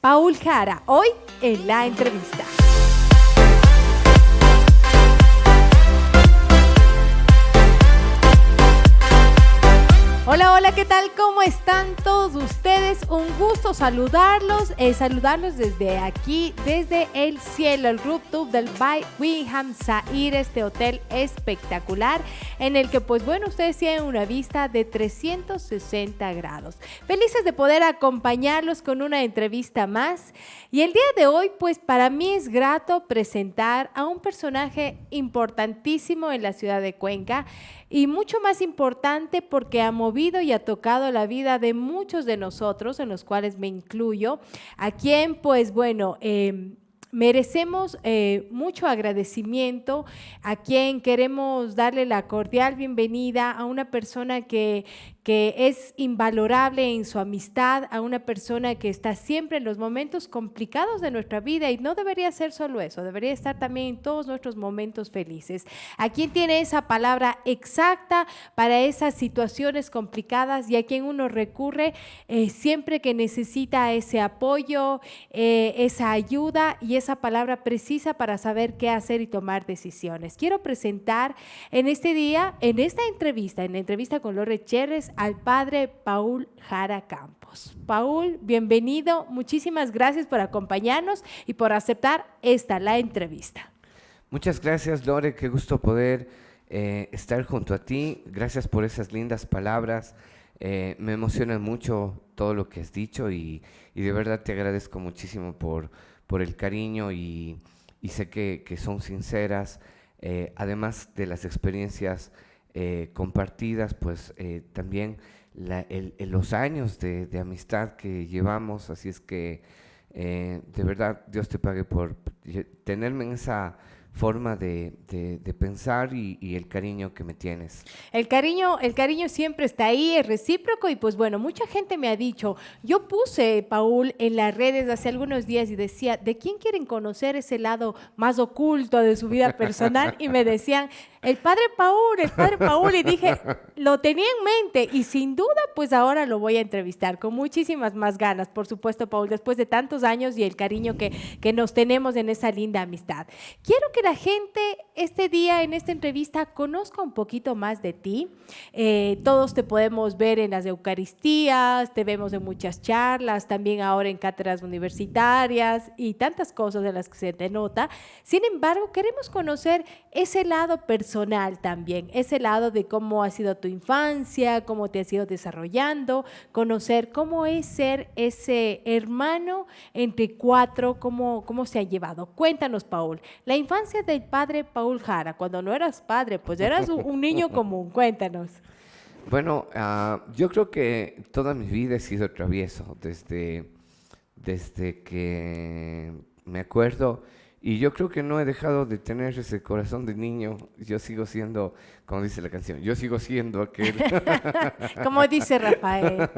Paul Jara, hoy en la entrevista. Hola, hola, ¿qué tal? ¿Cómo están todos ustedes? Un gusto saludarlos desde aquí, desde el cielo, el rooftop del By Wyndham Zaire, este hotel espectacular en el que, pues bueno, ustedes tienen una vista de 360 grados. Felices de poder acompañarlos con una entrevista más. Y el día de hoy, pues para mí es grato presentar a un personaje importantísimo en la ciudad de Cuenca, y mucho más importante porque ha movido y ha tocado la vida de muchos de nosotros, en los cuales me incluyo, a quien, pues bueno, merecemos mucho agradecimiento, a quien queremos darle la cordial bienvenida, a una persona que es invalorable en su amistad, a una persona que está siempre en los momentos complicados de nuestra vida, y no debería ser solo eso, debería estar también en todos nuestros momentos felices. A quien tiene esa palabra exacta para esas situaciones complicadas y a quien uno recurre siempre que necesita ese apoyo, esa ayuda y esa palabra precisa para saber qué hacer y tomar decisiones. Quiero presentar en este día, en esta entrevista, en la entrevista con Lore Cherres, al padre Paul Jara Campos. Paul, bienvenido, muchísimas gracias por acompañarnos y por aceptar la entrevista. Muchas gracias, Lore, qué gusto poder estar junto a ti. Gracias por esas lindas palabras. Me emociona mucho todo lo que has dicho y de verdad te agradezco muchísimo por el cariño y sé que son sinceras, además de las experiencias compartidas, pues también los años de amistad que llevamos, así es que de verdad Dios te pague por tenerme en esa forma de pensar y el cariño que me tienes. El cariño siempre está ahí, es recíproco, y pues bueno, mucha gente me ha dicho, yo puse, Paul, en las redes hace algunos días y decía, ¿de quién quieren conocer ese lado más oculto de su vida personal? Y me decían, el padre Paul, y dije, lo tenía en mente y sin duda, pues ahora lo voy a entrevistar con muchísimas más ganas, por supuesto, Paul, después de tantos años y el cariño que nos tenemos en esa linda amistad. Quiero que la gente este día, en esta entrevista, conozca un poquito más de ti. Todos te podemos ver en las Eucaristías, te vemos en muchas charlas, también ahora en cátedras universitarias y tantas cosas de las que se te nota. Sin embargo, queremos conocer ese lado personal también, ese lado de cómo ha sido tu infancia, cómo te has ido desarrollando, conocer cómo es ser ese hermano entre cuatro, cómo se ha llevado. Cuéntanos, Paul, la infancia del padre Paul Jara, cuando no eras padre, pues eras un niño común. Cuéntanos. Bueno, yo creo que toda mi vida he sido travieso desde que me acuerdo, y yo creo que no he dejado de tener ese corazón de niño. Yo sigo siendo, como dice la canción, yo sigo siendo aquel. Como dice Rafael.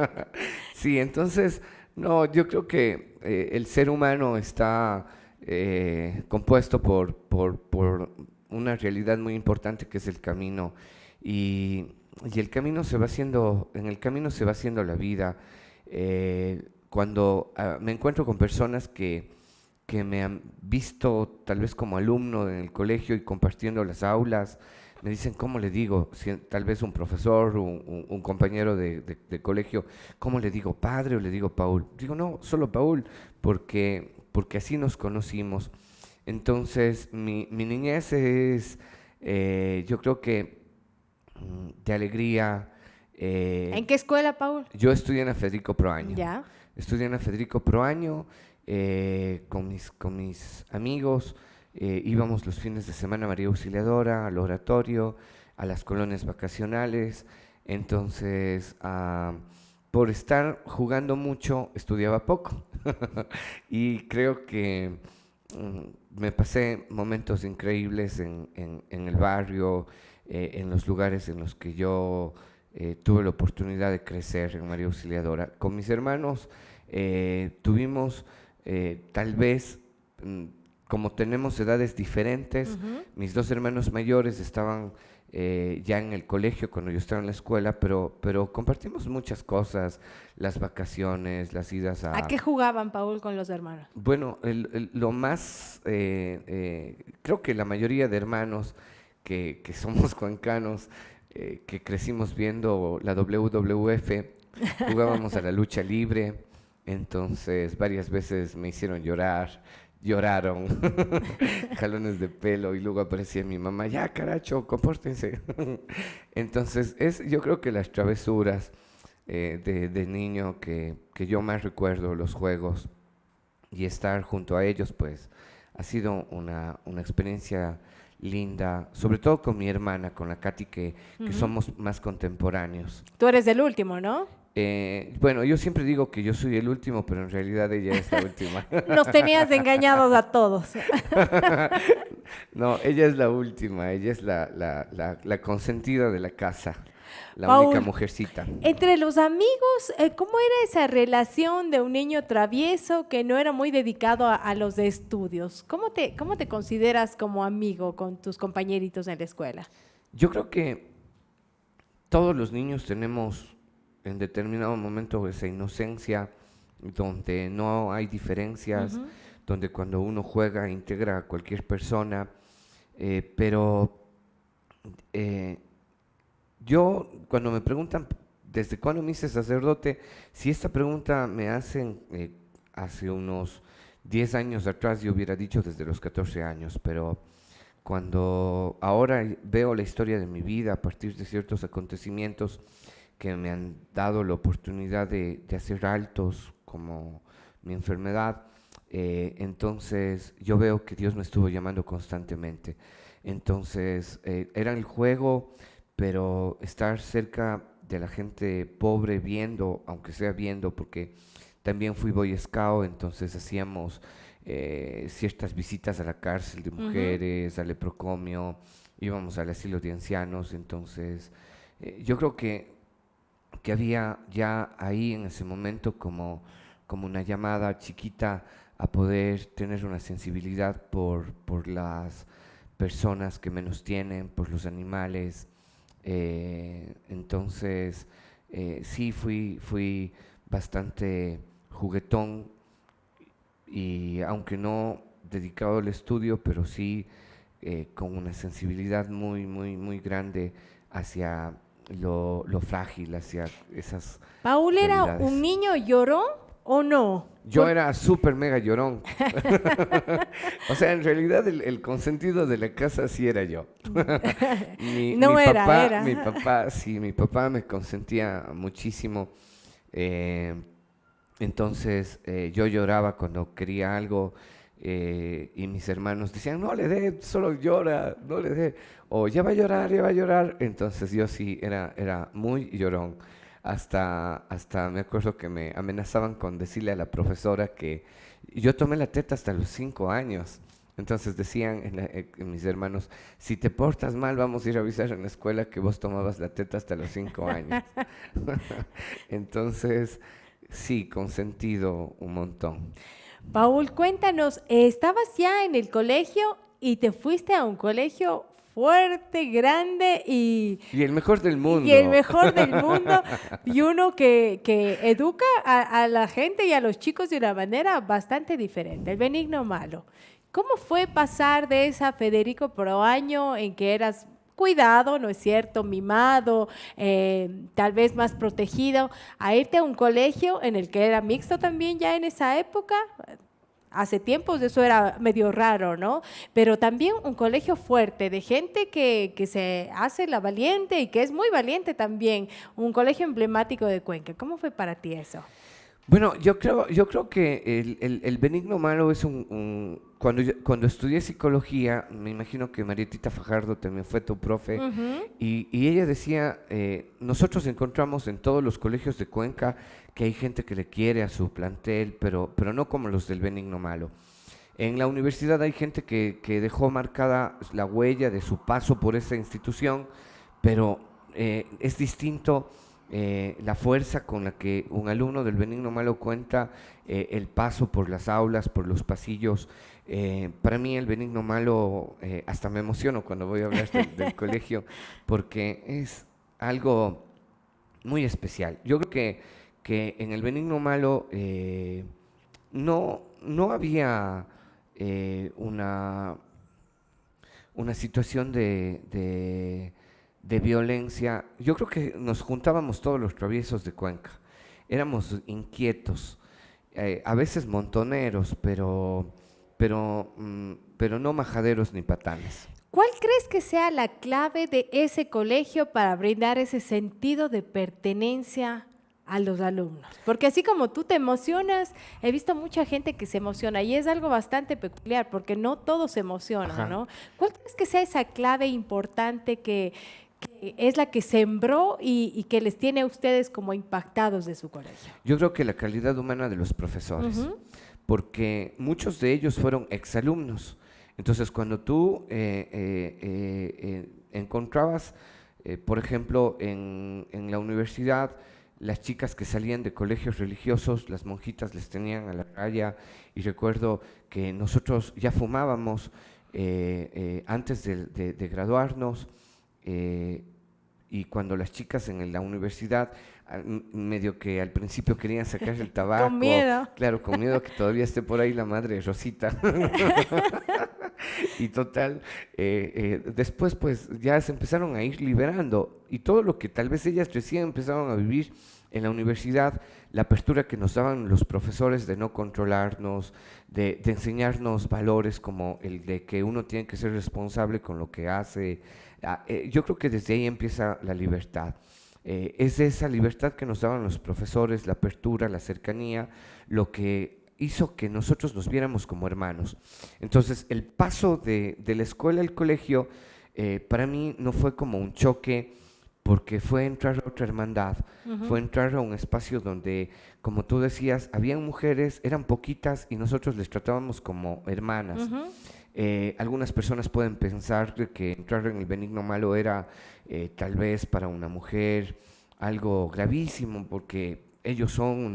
Sí, entonces, no, yo creo que el ser humano está compuesto por una realidad muy importante que es el camino, y el camino se va haciendo, en el camino se va haciendo la vida. Cuando me encuentro con personas que me han visto tal vez como alumno en el colegio y compartiendo las aulas, me dicen, ¿cómo le digo? Si, tal vez un profesor, un compañero de colegio, ¿cómo le digo? ¿Padre o le digo Paul? Digo, no, solo Paul, porque así nos conocimos. Entonces, mi niñez es, yo creo que de alegría. ¿En qué escuela, Paul? Yo estudié en la Federico Proaño. Ya. Estudié en la Federico Proaño con mis amigos. Íbamos los fines de semana a María Auxiliadora, al oratorio, a las colonias vacacionales. Entonces, por estar jugando mucho, estudiaba poco. Y creo que me pasé momentos increíbles en el barrio, en los lugares en los que yo tuve la oportunidad de crecer en María Auxiliadora. Con mis hermanos tuvimos tal vez, como tenemos edades diferentes, mis dos hermanos mayores estaban ya en el colegio, cuando yo estaba en la escuela, pero compartimos muchas cosas, las vacaciones, las idas ¿A qué jugaban, Paul, con los hermanos? Bueno, lo más, creo que la mayoría de hermanos que somos cuencanos, que crecimos viendo la WWF, jugábamos a la lucha libre, entonces varias veces me hicieron llorar, lloraron, jalones de pelo y luego aparecía mi mamá, ya caracho, compórtense. Entonces, yo creo que las travesuras de niño que yo más recuerdo, los juegos y estar junto a ellos, pues ha sido una experiencia linda, sobre todo con mi hermana, con la Katy, que somos más contemporáneos. Tú eres el último, ¿no? Bueno, yo siempre digo que yo soy el último, pero en realidad ella es la última. Nos tenías engañados a todos. No, ella es la última, ella es la consentida de la casa, la Paul, única mujercita. entre los amigos, ¿cómo era esa relación de un niño travieso que no era muy dedicado a los estudios? ¿Cómo te consideras como amigo con tus compañeritos en la escuela? Yo creo que todos los niños tenemos en determinado momento esa inocencia donde no hay diferencias, donde cuando uno juega integra a cualquier persona, pero yo cuando me preguntan desde cuándo me hice sacerdote, si esta pregunta me hacen hace unos 10 años atrás, yo hubiera dicho desde los 14 años, pero cuando ahora veo la historia de mi vida a partir de ciertos acontecimientos que me han dado la oportunidad de hacer altos como mi enfermedad, entonces yo veo que Dios me estuvo llamando constantemente. Entonces era el juego, pero estar cerca de la gente pobre viendo, aunque sea viendo, porque también fui Boy Scout, entonces hacíamos ciertas visitas a la cárcel de mujeres, al leprocomio, íbamos al asilo de ancianos, entonces yo creo que había ya ahí en ese momento como una llamada chiquita a poder tener una sensibilidad por las personas que menos tienen, por los animales. Entonces, sí fui bastante juguetón y aunque no dedicado al estudio, pero sí con una sensibilidad muy grande hacia lo frágil, hacia esas ¿Paul era realidades. un niño llorón o no? Yo era súper mega llorón. O sea, en realidad el consentido de la casa sí era yo. No era, era. Mi papá me consentía muchísimo. Entonces yo lloraba cuando quería algo y mis hermanos decían, no le dé, solo llora, no le dé. O ya va a llorar, ya va a llorar. Entonces yo sí era muy llorón. Hasta me acuerdo que me amenazaban con decirle a la profesora que yo tomé la teta hasta los 5 años. Entonces decían mis hermanos, si te portas mal vamos a ir a avisar en la escuela que vos tomabas la teta hasta los 5 años. Entonces, sí, consentido un montón. Paul, cuéntanos, estabas ya en el colegio y te fuiste a un colegio fuerte, grande y el mejor del mundo. Y el mejor del mundo. Y uno que educa a la gente y a los chicos de una manera bastante diferente, el Benigno Malo. ¿Cómo fue pasar de esa Federico Proaño en que eras cuidado, ¿no es cierto?, mimado, tal vez más protegido, a irte a un colegio en el que era mixto también ya en esa época? Hace tiempos eso era medio raro, ¿no? Pero también un colegio fuerte, de gente que se hace la valiente y que es muy valiente también. Un colegio emblemático de Cuenca. ¿Cómo fue para ti eso? Bueno, yo creo que el Benigno Malo es cuando estudié psicología, me imagino que Marietita Fajardo también fue tu profe, y ella decía, nosotros encontramos en todos los colegios de Cuenca que hay gente que le quiere a su plantel, pero no como los del Benigno Malo. En la universidad hay gente que dejó marcada la huella de su paso por esa institución, pero es distinto la fuerza con la que un alumno del Benigno Malo cuenta el paso por las aulas, por los pasillos. Para mí el Benigno Malo, hasta me emociono cuando voy a hablar del colegio, porque es algo muy especial. Yo creo que en el Benigno Malo no había una situación de violencia. Yo creo que nos juntábamos todos los traviesos de Cuenca. Éramos inquietos, a veces montoneros, pero no majaderos ni patanes. ¿Cuál crees que sea la clave de ese colegio para brindar ese sentido de pertenencia a los alumnos? Porque así como tú te emocionas, he visto mucha gente que se emociona y es algo bastante peculiar porque no todos se emocionan, Ajá. ¿no? ¿Cuál crees que sea esa clave importante que es la que sembró y que les tiene a ustedes como impactados de su colegio? Yo creo que la calidad humana de los profesores, Ujú. porque muchos de ellos fueron exalumnos. Entonces, cuando tú encontrabas, por ejemplo, en la universidad, las chicas que salían de colegios religiosos, las monjitas les tenían a la raya, y recuerdo que nosotros ya fumábamos antes de graduarnos, y cuando las chicas en la universidad, medio que al principio querían sacar el tabaco. Con miedo. Claro, con miedo que todavía esté por ahí la madre Rosita. Y total, después pues ya se empezaron a ir liberando y todo lo que tal vez ellas recién empezaron a vivir en la universidad, la apertura que nos daban los profesores de no controlarnos, de enseñarnos valores como el de que uno tiene que ser responsable con lo que hace. Yo creo que desde ahí empieza la libertad. Es esa libertad que nos daban los profesores, la apertura, la cercanía, lo que hizo que nosotros nos viéramos como hermanos. Entonces, el paso de la escuela al colegio, para mí no fue como un choque, porque fue entrar a otra hermandad, fue entrar a un espacio donde, como tú decías, habían mujeres, eran poquitas y nosotros les tratábamos como hermanas. Algunas personas pueden pensar que entrar en el Benigno Malo era tal vez para una mujer algo gravísimo, porque ellos son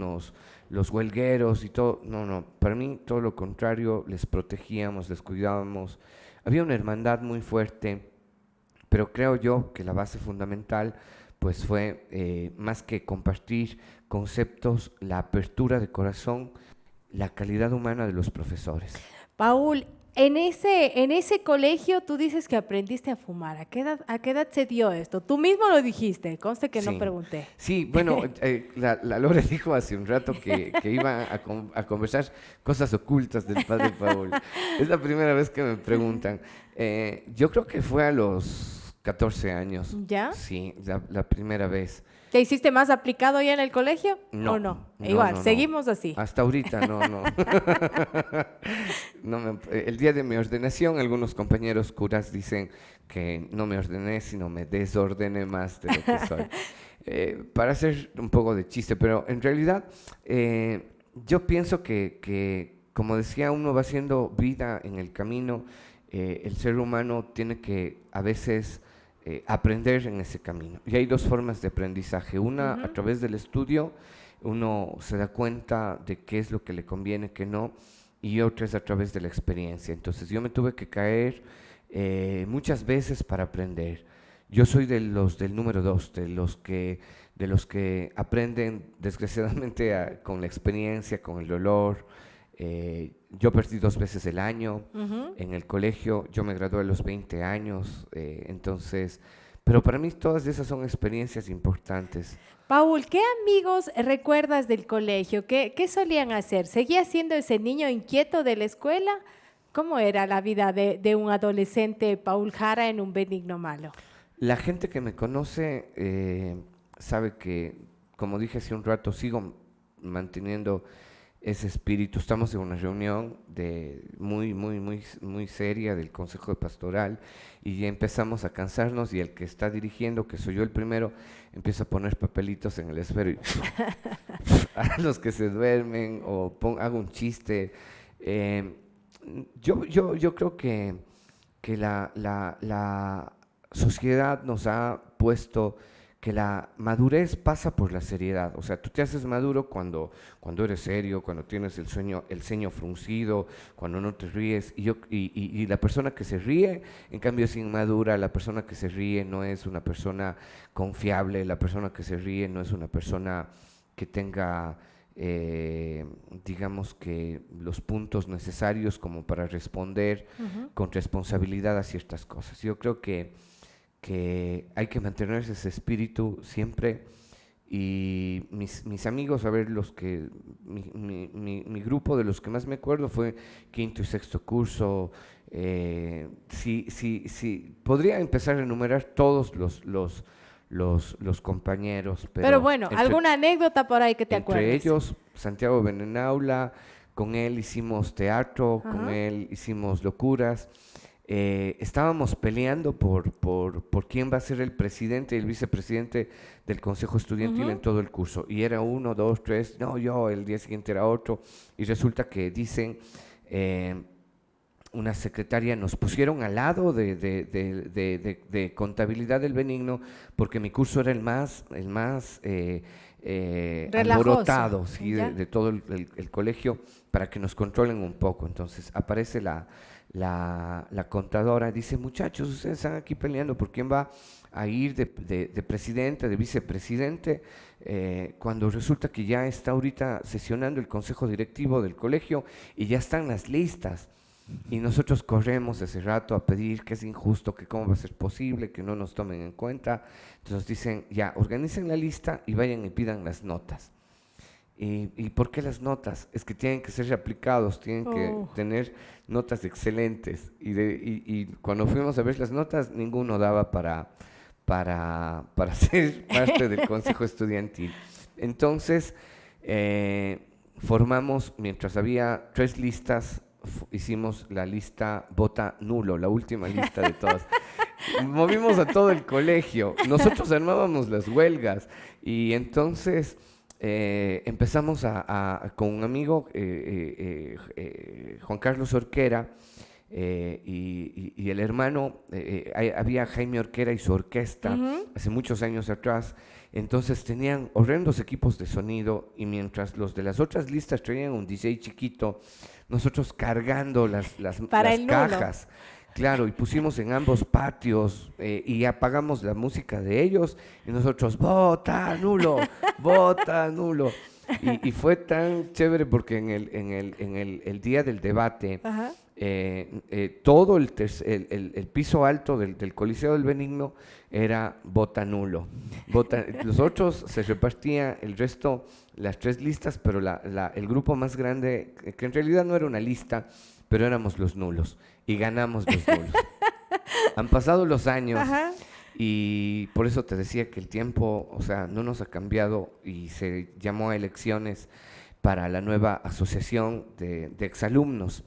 los huelgueros y todo. No, no, para mí todo lo contrario, les protegíamos, les cuidábamos. Había una hermandad muy fuerte, pero creo yo que la base fundamental pues fue más que compartir conceptos, la apertura de corazón, la calidad humana de los profesores. Paul, en ese colegio tú dices que aprendiste a fumar. ¿A qué edad se dio esto? Tú mismo lo dijiste, conste que no Sí. pregunté. Sí, bueno, la Lore dijo hace un rato que iba a conversar cosas ocultas del padre Paul. Es la primera vez que me preguntan. Yo creo que fue a los 14 años. ¿Ya? Sí, la primera vez. ¿Te hiciste más aplicado ya en el colegio No, o no? no, Igual, no. seguimos así. Hasta ahorita no, no. El día de mi ordenación, algunos compañeros curas dicen que no me ordené, sino me desordené más de lo que soy. Para hacer un poco de chiste, pero en realidad yo pienso que, como decía, uno va haciendo vida en el camino. El ser humano tiene que a veces aprender en ese camino. Y hay dos formas de aprendizaje. Una, a través del estudio, uno se da cuenta de qué es lo que le conviene, qué no, y otra es a través de la experiencia. Entonces yo me tuve que caer muchas veces para aprender. Yo soy de los del número 2, de los que aprenden desgraciadamente con la experiencia, con el dolor. Yo perdí 2 veces el año en el colegio, yo me gradué a los 20 años, entonces, pero para mí todas esas son experiencias importantes. Paul, ¿qué amigos recuerdas del colegio? ¿Qué solían hacer? ¿Seguías siendo ese niño inquieto de la escuela? ¿Cómo era la vida de un adolescente Paul Jara en un Benigno Malo? La gente que me conoce sabe que, como dije hace un rato, sigo manteniendo ese espíritu. Estamos en una reunión muy seria del Consejo de Pastoral y ya empezamos a cansarnos, y el que está dirigiendo, que soy yo el primero, empieza a poner papelitos en el esfero y a los que se duermen, o hago un chiste. Yo creo que la sociedad nos ha puesto que la madurez pasa por la seriedad. O sea, tú te haces maduro cuando eres serio, cuando tienes el ceño fruncido, cuando no te ríes. Y la persona que se ríe, en cambio, es inmadura. La persona que se ríe no es una persona confiable. La persona que se ríe no es una persona que tenga, digamos que, los puntos necesarios como para responder con responsabilidad a ciertas cosas. Yo creo que hay que mantener ese espíritu siempre. Y mis amigos, a ver, mi grupo de los que más me acuerdo fue quinto y sexto curso. Sí, podría empezar a enumerar todos los compañeros, Pero bueno, ¿alguna anécdota por ahí que te entre acuerdes? ellos, Santiago Benenaula, con él hicimos teatro, con Ajá. él hicimos locuras. Estábamos peleando por quién va a ser el presidente y el vicepresidente del Consejo Estudiantil en todo el curso. Y era uno, dos, tres, no, yo, el día siguiente era otro. Y resulta que dicen, una secretaria, nos pusieron al lado de contabilidad del Benigno, porque mi curso era el más Relajoso, alborotado, ¿sí? ¿ya? De todo el colegio, para que nos controlen un poco. Entonces aparece la contadora, dice, muchachos, ustedes están aquí peleando por quién va a ir de presidente, de vicepresidente, cuando resulta que ya está ahorita sesionando el consejo directivo del colegio y ya están las listas. Y nosotros corremos ese rato a pedir que es injusto, que cómo va a ser posible, que no nos tomen en cuenta. Entonces dicen, ya, organicen la lista y vayan y pidan las notas. ¿Y por qué las notas? Es que tienen que ser reaplicados, tienen que tener notas excelentes. Y cuando fuimos a ver las notas, ninguno daba para ser parte del consejo estudiantil. Entonces, formamos, mientras había 3 listas, hicimos la lista vota nulo, la última lista de todas. Movimos a todo el colegio, nosotros armábamos las huelgas y entonces empezamos con un amigo, Juan Carlos Orquera, y el hermano, había Jaime Orquera y su orquesta hace muchos años atrás. Entonces tenían horrendos equipos de sonido y mientras los de las otras listas traían un DJ chiquito, nosotros cargando las cajas. Claro, y pusimos en ambos patios y apagamos la música de ellos y nosotros, vota nulo, vota nulo. Y fue tan chévere porque en el día del debate, Ajá. todo el piso alto del Coliseo del Benigno era vota nulo. Los otros se repartía el resto, las 3 listas, pero el grupo más grande, que en realidad no era una lista, pero éramos los nulos y ganamos los nulos. Han pasado los años. Ajá. Y por eso te decía que el tiempo, o sea, no nos ha cambiado y se llamó a elecciones para la nueva asociación de exalumnos.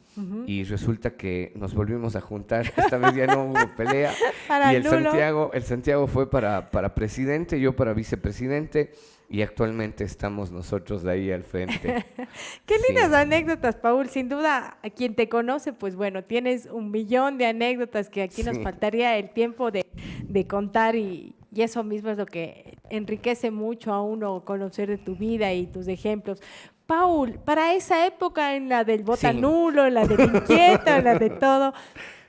Y resulta que nos volvimos a juntar, esta vez ya no hubo pelea. Para Y el nulo. el Santiago fue para presidente, yo para vicepresidente, y actualmente estamos nosotros de ahí al frente. Qué Sí. lindas anécdotas, Paul. Sin duda, a quien te conoce, pues bueno, tienes 1.000.000 de anécdotas que aquí nos Sí. faltaría el tiempo de contar y eso mismo es lo que enriquece mucho a uno conocer de tu vida y tus ejemplos. Paul, para esa época en la del bota Sí. nulo, en la del inquieto, en la de todo,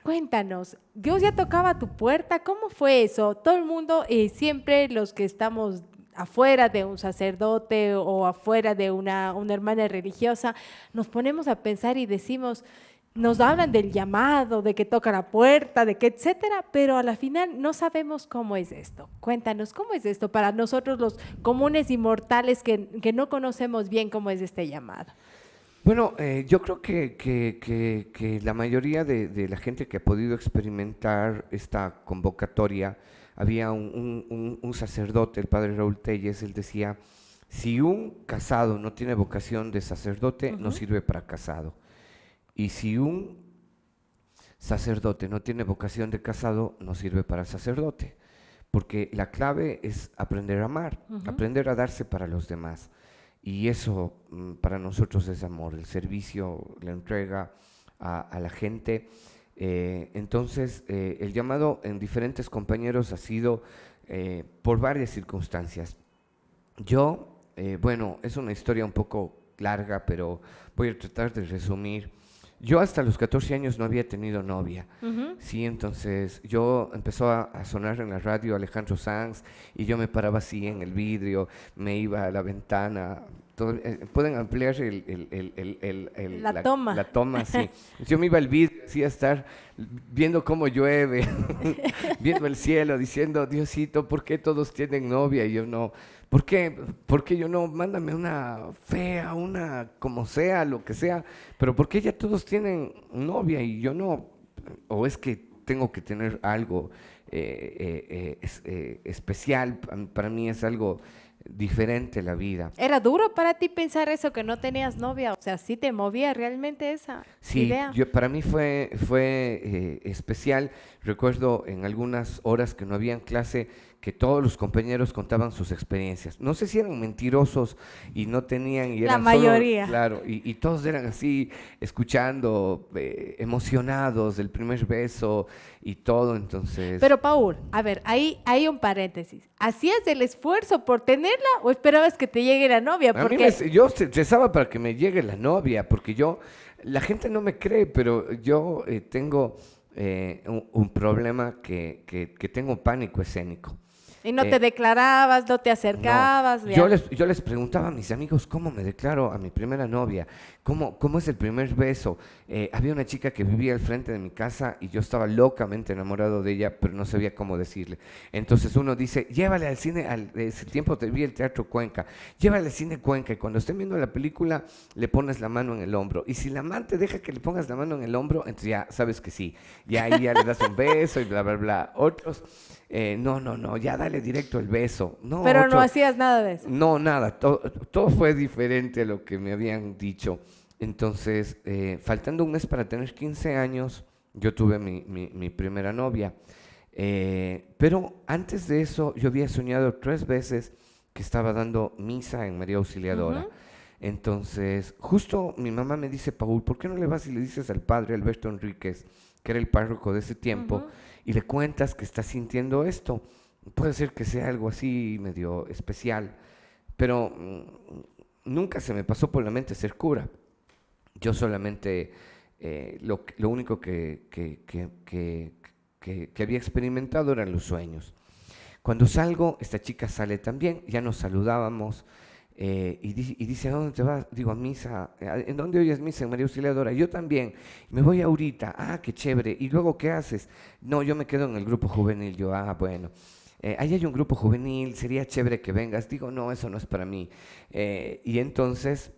cuéntanos, ¿Dios ya tocaba a tu puerta? ¿Cómo fue eso? Todo el mundo, siempre los que estamos afuera de un sacerdote o afuera de una hermana religiosa, nos ponemos a pensar y decimos, nos hablan del llamado, de que toca la puerta, de que etcétera, pero a la final no sabemos cómo es esto. Cuéntanos, ¿cómo es esto para nosotros los comunes y mortales que no conocemos bien cómo es este llamado? Bueno, yo creo que la mayoría de la gente que ha podido experimentar esta convocatoria, había un sacerdote, el padre Raúl Telles, él decía, si un casado no tiene vocación de sacerdote, no sirve para casado. Y si un sacerdote no tiene vocación de casado, no sirve para sacerdote. Porque la clave es aprender a amar, aprender a darse para los demás. Y eso para nosotros es amor, el servicio, la entrega a la gente. Entonces, el llamado en diferentes compañeros ha sido por varias circunstancias. Yo, bueno, es una historia un poco larga, pero voy a tratar de resumir. Yo hasta los 14 años no había tenido novia, sí, entonces yo empezó a sonar en la radio Alejandro Sanz y yo me paraba así en el vidrio, me iba a la ventana. Pueden ampliar La toma. la toma, sí. Yo me iba al vidrio, así a estar viendo cómo llueve, viendo el cielo, diciendo, Diosito, ¿por qué todos tienen novia y yo no? ¿Por qué? Porque yo no, mándame una fea, una como sea, lo que sea, pero ¿por qué ya todos tienen novia y yo no? ¿O es que tengo que tener algo especial? Para mí es algo diferente la vida. ¿Era duro para ti pensar eso, que no tenías novia? O sea, ¿sí te movía realmente esa Sí, idea? para mí fue especial. Recuerdo en algunas horas que no había clase que todos los compañeros contaban sus experiencias. No sé si eran mentirosos y no tenían, y La eran mayoría. claro, y todos eran así, escuchando, emocionados del primer beso y todo, entonces... Pero Paul, a ver, ahí hay un paréntesis. ¿Hacías el esfuerzo por tenerla o esperabas que te llegue la novia? A mí Porque yo rezaba para que me llegue la novia, porque la gente no me cree, pero yo tengo un problema que tengo pánico escénico. y no te declarabas, no te No, acercabas. yo les preguntaba a mis amigos cómo me declaro a mi primera novia, cómo es el primer beso. Había una chica que vivía al frente de mi casa y yo estaba locamente enamorado de ella, pero no sabía cómo decirle. Entonces uno dice, llévale al cine, ese tiempo te vi el Teatro Cuenca, llévale al cine Cuenca y cuando estén viendo la película le pones la mano en el hombro. Y si la man te deja que le pongas la mano en el hombro, entonces ya sabes que sí. Y ahí ya le das un beso y bla, bla, bla. Otros... no, ya dale directo el beso. No, Pero no hacías nada de eso. no, nada, todo fue diferente a lo que me habían dicho. Entonces, faltando un mes para tener 15 años, yo tuve mi primera novia. Pero antes de eso, yo había soñado 3 veces que estaba dando misa en María Auxiliadora. Entonces, justo mi mamá me dice, Paul, ¿por qué no le vas y le dices al padre Alberto Enríquez, que era el párroco de ese tiempo, y le cuentas que estás sintiendo esto? Puede ser que sea algo así medio especial, pero nunca se me pasó por la mente ser cura. Yo solamente, lo único que había experimentado eran los sueños. Cuando salgo, esta chica sale también, ya nos saludábamos, y dice, ¿a dónde te vas? Digo, a misa. ¿En dónde oyes misa? En María Auxiliadora. Yo también. Me voy ahorita. Ah, qué chévere. ¿Y luego qué haces? No, yo me quedo en el grupo juvenil. Yo, bueno. Ahí hay un grupo juvenil, sería chévere que vengas. Digo, no, eso no es para mí. Y entonces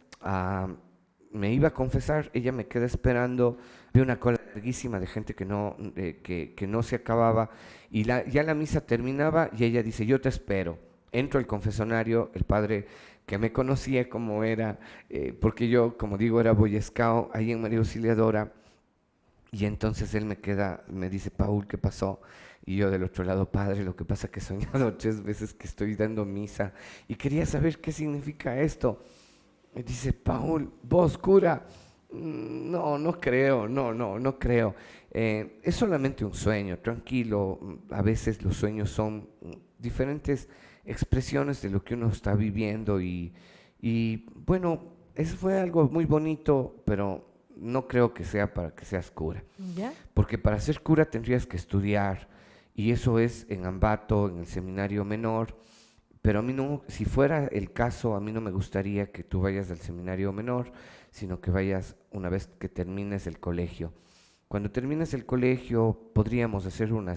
me iba a confesar, ella me queda esperando. Había una cola larguísima de gente que no se acababa. Y ya la misa terminaba y ella dice, yo te espero. Entro al confesionario, el padre que me conocía como era, porque yo, como digo, era Boy Scout ahí en María Auxiliadora, y entonces él me dice, Paul, ¿qué pasó? Y yo del otro lado, padre, lo que pasa es que he soñado 3 veces que estoy dando misa, y quería saber qué significa esto. Me dice, Paul, vos, cura, no creo, no creo. Es solamente un sueño, tranquilo, a veces los sueños son diferentes expresiones de lo que uno está viviendo y bueno, eso fue algo muy bonito, pero no creo que sea para que seas cura. ¿Ya? Porque para ser cura tendrías que estudiar y eso es en Ambato, en el seminario menor, pero a mí no, si fuera el caso, a mí no me gustaría que tú vayas al seminario menor, sino que vayas una vez que termines el colegio. Cuando termines el colegio podríamos hacer un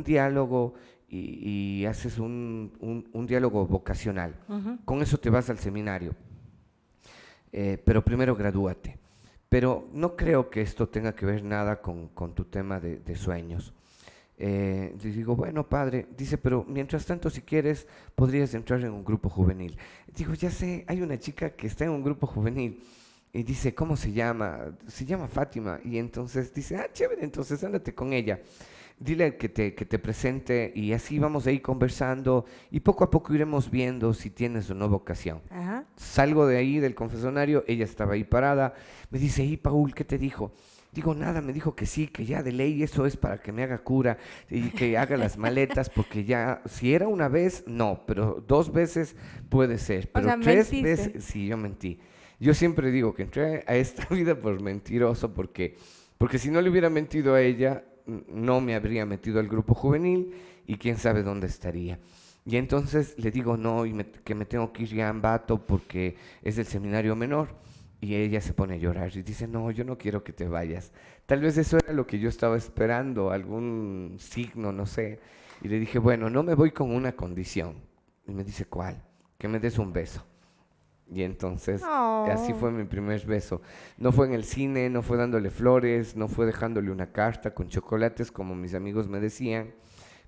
diálogo y haces un diálogo vocacional. Con eso te vas al seminario. Pero primero gradúate. Pero no creo que esto tenga que ver nada con tu tema de sueños. Le digo, bueno, padre, dice, pero mientras tanto, si quieres, podrías entrar en un grupo juvenil. Digo, ya sé, hay una chica que está en un grupo juvenil. Y dice, ¿cómo se llama? Se llama Fátima. Y entonces dice, chévere, entonces ándate con ella. dile que te presente y así vamos a ir conversando y poco a poco iremos viendo si tienes o no vocación. Ajá. Salgo de ahí del confesionario, ella estaba ahí parada, me dice, ¿y Paul, qué te dijo? Digo, nada, me dijo que sí, que ya de ley eso es para que me haga cura y que haga las maletas, porque ya, si era una vez, no, pero 2 veces puede ser, O pero sea, 3 mentiste. veces, sí, yo mentí. Yo siempre digo que entré a esta vida por mentiroso, porque si no le hubiera mentido a ella, no me habría metido al grupo juvenil y quién sabe dónde estaría. Y entonces le digo no, que me tengo que ir ya a Ambato porque es el seminario menor. Y ella se pone a llorar y dice, no, yo no quiero que te vayas. Tal vez eso era lo que yo estaba esperando, algún signo, no sé. Y le dije, bueno, no me voy con una condición. Y me dice, ¿cuál? Que me des un beso. Y entonces, así Oh. fue mi primer beso. No fue en el cine, no fue dándole flores, no fue dejándole una carta con chocolates, como mis amigos me decían.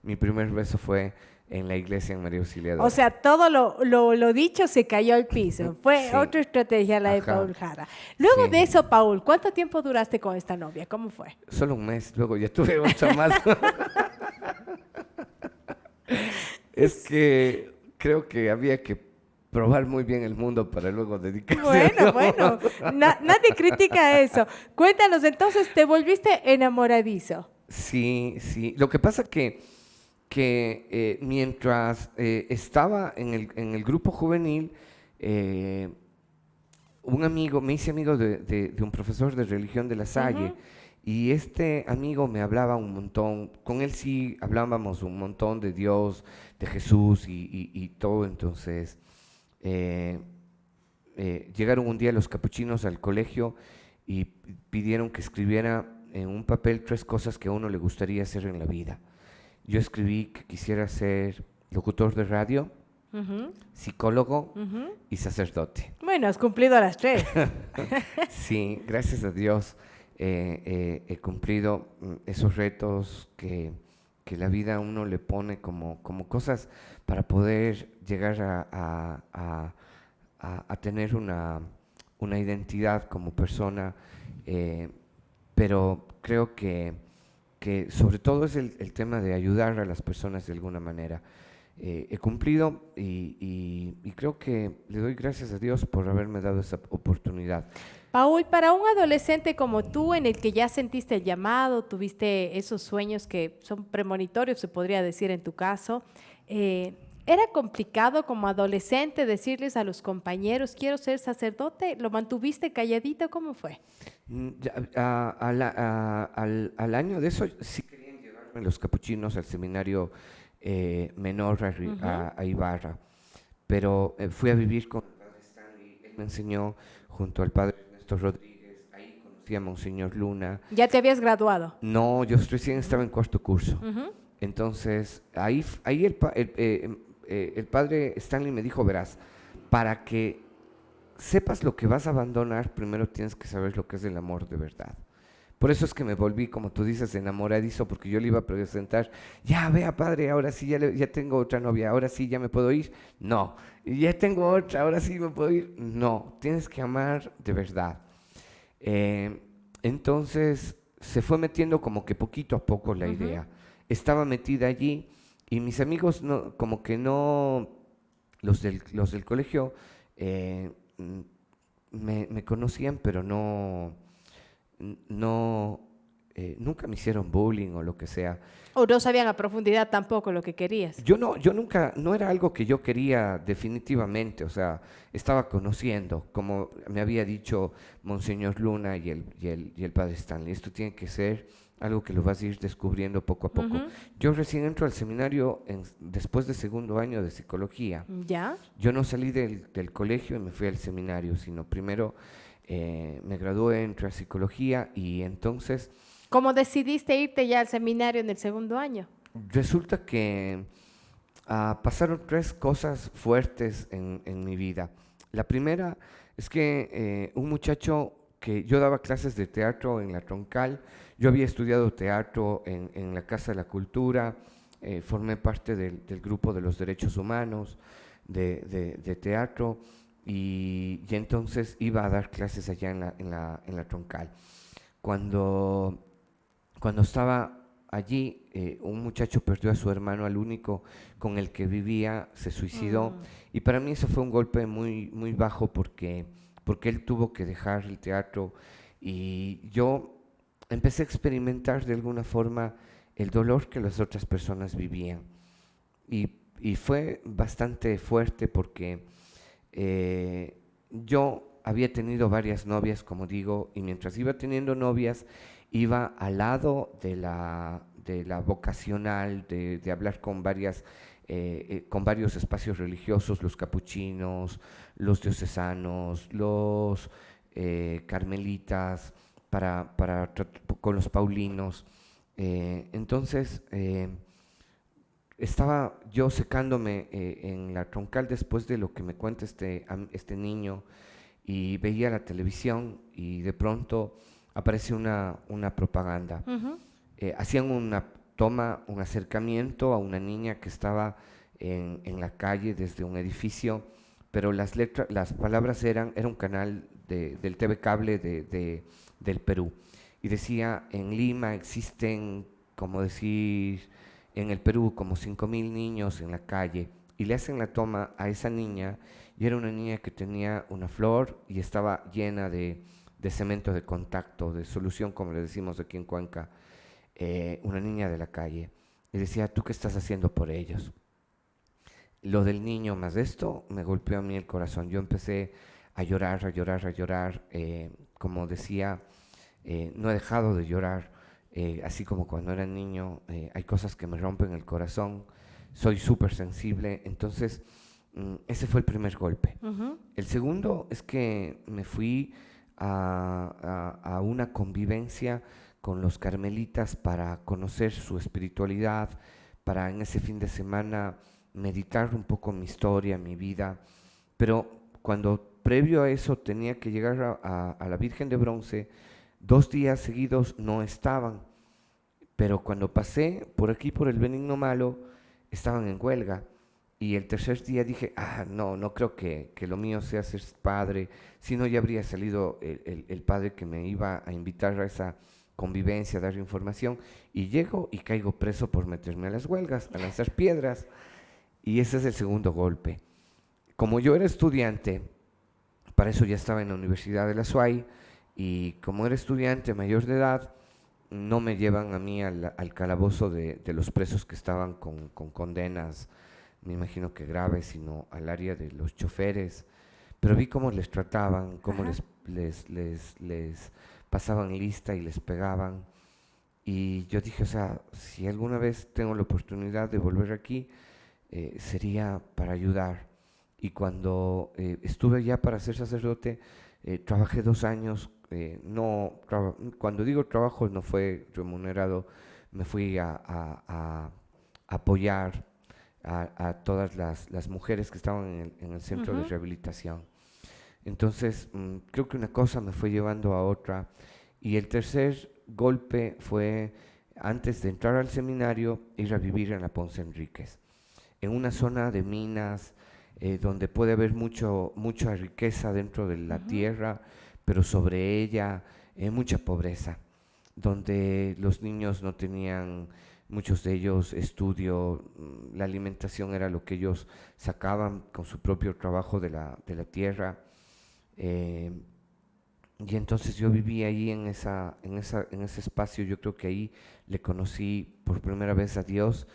Mi primer beso fue en la iglesia en María O Auxiliadora. sea, todo lo dicho se cayó al piso. Fue Sí. otra estrategia la de Ajá. Paul Jara. Luego Sí. de eso, Paul, ¿cuánto tiempo duraste con esta novia? ¿Cómo fue? Solo un mes, luego ya tuve otra más. Es que creo que había que probar muy bien el mundo para luego dedicarse a Bueno, nadie critica eso. Cuéntanos, entonces, ¿te volviste enamoradizo? Sí, sí. Lo que pasa que mientras estaba en el grupo juvenil, eh, me hice amigo de un profesor de religión de La Salle, Ujú. y este amigo me hablaba un montón, con él sí hablábamos un montón de Dios, de Jesús y todo, entonces eh, llegaron un día los capuchinos al colegio y pidieron que escribiera en un papel 3 cosas que a uno le gustaría hacer en la vida. Yo escribí que quisiera ser locutor de radio, Ujú, psicólogo ujú. y sacerdote. Bueno, has cumplido las 3. Sí, gracias a Dios he cumplido esos retos que la vida a uno le pone como cosas para poder llegar a tener una identidad como persona, pero creo que sobre todo es el tema de ayudar a las personas de alguna manera. He cumplido y creo que le doy gracias a Dios por haberme dado esa oportunidad. Paul, para un adolescente como tú, en el que ya sentiste el llamado, tuviste esos sueños que son premonitorios, se podría decir en tu caso, ¿era complicado como adolescente decirles a los compañeros, quiero ser sacerdote? ¿Lo mantuviste calladito? ¿Cómo fue? Al año de eso sí querían llevarme los capuchinos al seminario menor a Ibarra, pero fui a vivir con el padre Stanley, él me enseñó junto al padre Ernesto Rodríguez, ahí conocí a Monseñor Luna. ¿Ya te habías graduado? No, yo recién estaba en 4º curso. Ujú. Entonces, ahí el padre Stanley me dijo, verás, para que sepas lo que vas a abandonar, primero tienes que saber lo que es el amor de verdad. Por eso es que me volví, como tú dices, enamoradizo, porque yo le iba a presentar, ya vea padre, ahora sí ya tengo otra novia, ahora sí ya me puedo ir. No, ya tengo otra, ahora sí me puedo ir. No, tienes que amar de verdad. Entonces se fue metiendo como que poquito a poco la idea. Estaba metida allí y mis amigos no, como que no, los del colegio me conocían, pero nunca me hicieron bullying o lo que sea. ¿O no sabían a profundidad tampoco lo que querías? Yo nunca, no era algo que yo quería definitivamente, o sea, estaba conociendo, como me había dicho Monseñor Luna y el padre Stanley, esto tiene que ser algo que lo vas a ir descubriendo poco a poco. Ujú. Yo recién entro al seminario después de 2º año de psicología. ¿Ya? Yo no salí del colegio y me fui al seminario, sino primero me gradué, entré a psicología y entonces ¿Cómo decidiste irte ya al seminario en el 2º año? resulta que pasaron 3 cosas fuertes en mi vida. La primera es que un muchacho que yo daba clases de teatro en la Troncal, yo había estudiado teatro en la Casa de la Cultura, formé parte del grupo de los derechos humanos de teatro y entonces iba a dar clases allá en la Troncal. Cuando estaba allí un muchacho perdió a su hermano, al único con el que vivía, se suicidó. Y para mí eso fue un golpe muy, muy bajo porque él tuvo que dejar el teatro y yo empecé a experimentar de alguna forma el dolor que las otras personas vivían. Y fue bastante fuerte porque yo había tenido varias novias, como digo, y mientras iba teniendo novias, iba al lado de la vocacional, de hablar con con varios espacios religiosos, los capuchinos, los diocesanos, los carmelitas, con los paulinos. Entonces, estaba yo secándome en la troncal después de lo que me cuenta este niño y veía la televisión y de pronto aparece una propaganda. Hacían una toma, un acercamiento a una niña que estaba en la calle desde un edificio, pero las palabras era un canal del TV Cable del Perú. Y decía, en Lima existen, como decir, en el Perú, como 5.000 niños en la calle. Y le hacen la toma a esa niña, y era una niña que tenía una flor y estaba llena de cemento de contacto, de solución, como le decimos aquí en Cuenca, una niña de la calle. Y decía, ¿tú qué estás haciendo por ellos? Lo del niño más esto me golpeó a mí el corazón. Yo empecé a llorar, a llorar, a llorar. Como decía, no he dejado de llorar. Así como cuando era niño, hay cosas que me rompen el corazón. Soy súper sensible. Entonces, ese fue el primer golpe. El segundo es que me fui a una convivencia con los carmelitas para conocer su espiritualidad, para en ese fin de semana meditar un poco mi historia, mi vida. Pero cuando previo a eso tenía que llegar a la Virgen de Bronce, 2 días seguidos no estaban. Pero cuando pasé por aquí, por el Benigno Malo, estaban en huelga. Y el tercer día dije, no creo que lo mío sea ser padre, si no ya habría salido el padre que me iba a invitar a esa convivencia, a dar información, y llego y caigo preso por meterme a las huelgas, a lanzar piedras, y ese es el segundo golpe. Como yo era estudiante, para eso ya estaba en la Universidad de la SUAY, y como era estudiante mayor de edad, no me llevan a mí al calabozo de los presos que estaban con condenas, me imagino que graves, sino al área de los choferes, pero vi cómo les trataban, cómo les pasaban lista y les pegaban, y yo dije, o sea, si alguna vez tengo la oportunidad de volver aquí, sería para ayudar. Y cuando estuve ya para ser sacerdote, trabajé 2 años, cuando digo trabajo no fue remunerado, me fui a apoyar a todas las mujeres que estaban en el centro de rehabilitación. Entonces, creo que una cosa me fue llevando a otra. Y el tercer golpe fue, antes de entrar al seminario, ir a vivir en la Ponce Enríquez, en una zona de minas, donde puede haber mucha riqueza dentro de la tierra, pero sobre ella mucha pobreza, donde los niños no tenían, muchos de ellos, estudio, la alimentación era lo que ellos sacaban con su propio trabajo de la tierra. Y entonces yo viví ahí en ese espacio. Yo creo que ahí le conocí por primera vez a Dios,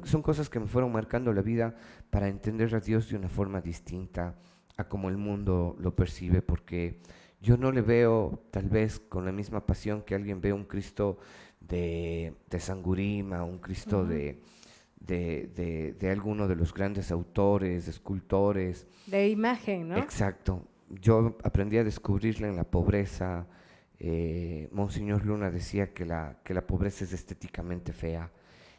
son cosas que me fueron marcando la vida para entender a Dios de una forma distinta a como el mundo lo percibe, porque yo no le veo tal vez con la misma pasión que alguien ve un Cristo de Sangurima, un Cristo de alguno de los grandes autores, escultores. De imagen, ¿no? Exacto. Yo aprendí a descubrirla en la pobreza. Monseñor Luna decía que la pobreza es estéticamente fea,